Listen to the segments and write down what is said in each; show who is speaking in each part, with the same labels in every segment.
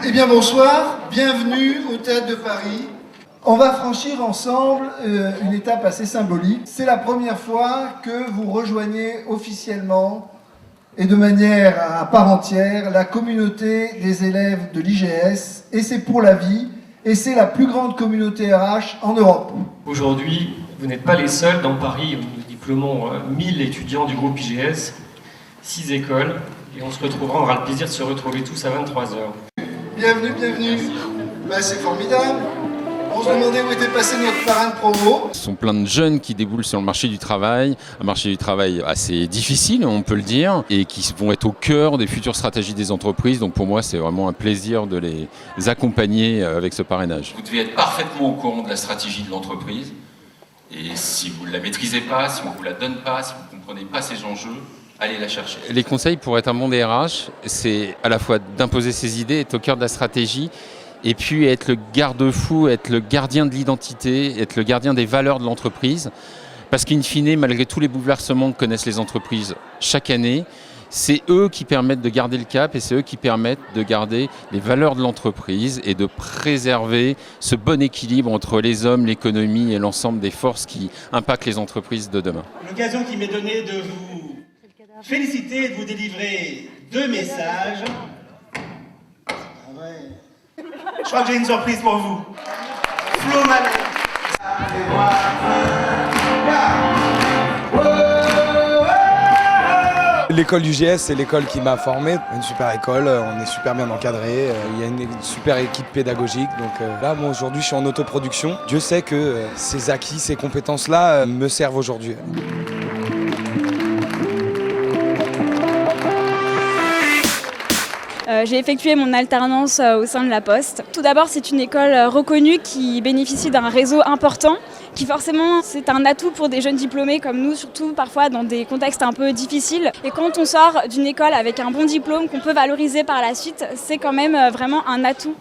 Speaker 1: Eh bien bonsoir, bienvenue au Théâtre de Paris. On va franchir ensemble une étape assez symbolique. C'est la première fois que vous rejoignez officiellement et de manière à part entière la communauté des élèves de l'IGS, et c'est pour la vie, et c'est la plus grande communauté RH en Europe.
Speaker 2: Aujourd'hui, vous n'êtes pas les seuls. Dans Paris, nous diplômons 1000 étudiants du groupe IGS, 6 écoles, et on se retrouvera, on aura le plaisir de se retrouver tous à 23h.
Speaker 1: Bienvenue, bienvenue. Ben, c'est formidable. On se demandait où était passé notre parrain de promo.
Speaker 3: Ce sont plein de jeunes qui déboulent sur le marché du travail, un marché du travail assez difficile, on peut le dire, et qui vont être au cœur des futures stratégies des entreprises. Donc pour moi, c'est vraiment un plaisir de les accompagner avec ce parrainage.
Speaker 4: Vous devez être parfaitement au courant de la stratégie de l'entreprise. Et si vous ne la maîtrisez pas, si on ne vous la donne pas, si vous ne comprenez pas ces enjeux, allez la chercher.
Speaker 3: Les conseils pour être un bon DRH, c'est à la fois d'imposer ses idées, être au cœur de la stratégie, et puis être le garde-fou, être le gardien de l'identité, être le gardien des valeurs de l'entreprise. Parce qu'in fine, malgré tous les bouleversements que connaissent les entreprises chaque année, c'est eux qui permettent de garder le cap et c'est eux qui permettent de garder les valeurs de l'entreprise et de préserver ce bon équilibre entre les hommes, l'économie et l'ensemble des forces qui impactent les entreprises de demain.
Speaker 5: L'occasion qui m'est donnée de vous féliciter et de vous délivrer 2 messages. Je crois que j'ai une surprise pour vous. Flo Mallet.
Speaker 6: L'école UGS, c'est l'école qui m'a formé. Une super école, on est super bien encadré, il y a une super équipe pédagogique. Donc là, moi aujourd'hui, je suis en autoproduction. Dieu sait que ces acquis, ces compétences-là me servent aujourd'hui.
Speaker 7: J'ai effectué mon alternance au sein de la Poste. Tout d'abord, c'est une école reconnue qui bénéficie d'un réseau important, qui forcément c'est un atout pour des jeunes diplômés comme nous, surtout parfois dans des contextes un peu difficiles. Et quand on sort d'une école avec un bon diplôme qu'on peut valoriser par la suite, c'est quand même vraiment un atout.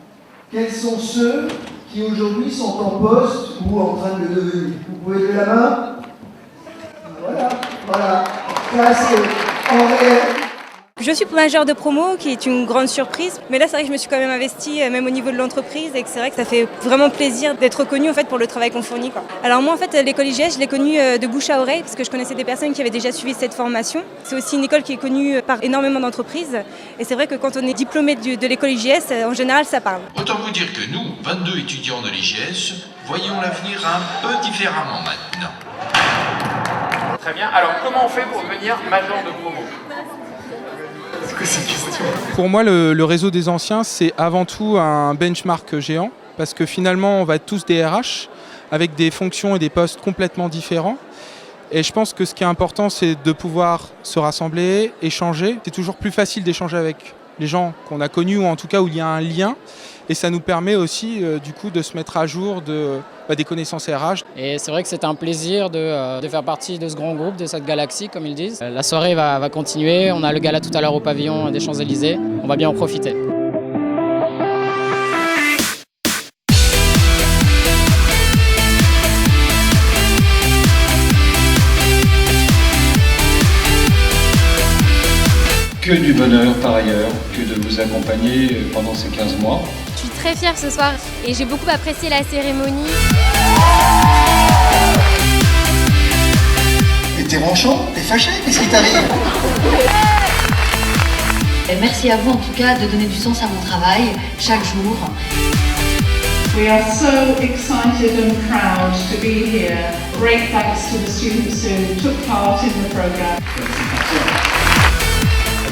Speaker 1: Quels sont ceux qui aujourd'hui sont en poste ou en train de le devenir? Vous pouvez lever la main? Voilà. Ça c'est en réel.
Speaker 8: Je suis majeure de promo, qui est une grande surprise. Mais là, c'est vrai que je me suis quand même investie, même au niveau de l'entreprise, et que c'est vrai que ça fait vraiment plaisir d'être reconnue en fait, pour le travail qu'on fournit, quoi. Alors moi, en fait, l'école IGS, je l'ai connue de bouche à oreille, parce que je connaissais des personnes qui avaient déjà suivi cette formation. C'est aussi une école qui est connue par énormément d'entreprises. Et c'est vrai que quand on est diplômé de l'école IGS, en général, ça parle.
Speaker 4: Autant vous dire que nous, 22 étudiants de l'IGS, voyons l'avenir un peu différemment maintenant.
Speaker 9: Très bien. Alors, comment on fait pour devenir major de promo ?
Speaker 10: Pour moi, le réseau des anciens, c'est avant tout un benchmark géant, parce que finalement, on va être tous des RH, avec des fonctions et des postes complètement différents. Et je pense que ce qui est important, c'est de pouvoir se rassembler, échanger. C'est toujours plus facile d'échanger avec les gens qu'on a connus, ou en tout cas où il y a un lien. Et ça nous permet aussi du coup de se mettre à jour des connaissances RH.
Speaker 11: Et c'est vrai que c'est un plaisir de faire partie de ce grand groupe, de cette galaxie comme ils disent. La soirée va continuer, on a le gala tout à l'heure au pavillon des Champs-Élysées, on va bien en profiter.
Speaker 2: Que du bonheur par ailleurs, que de vous accompagner pendant ces 15 mois.
Speaker 12: Je suis très fière ce soir et j'ai beaucoup apprécié la cérémonie.
Speaker 1: Et t'es ronchon? T'es fâché? Qu'est-ce qui t'arrive?
Speaker 13: Merci à vous en tout cas de donner du sens à mon travail chaque jour.
Speaker 14: We are so excited and proud to be here. Great thanks to the students who took part in the programme.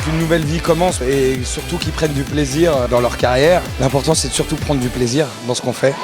Speaker 6: Une nouvelle vie commence et surtout qu'ils prennent du plaisir dans leur carrière. L'important c'est de surtout prendre du plaisir dans ce qu'on fait.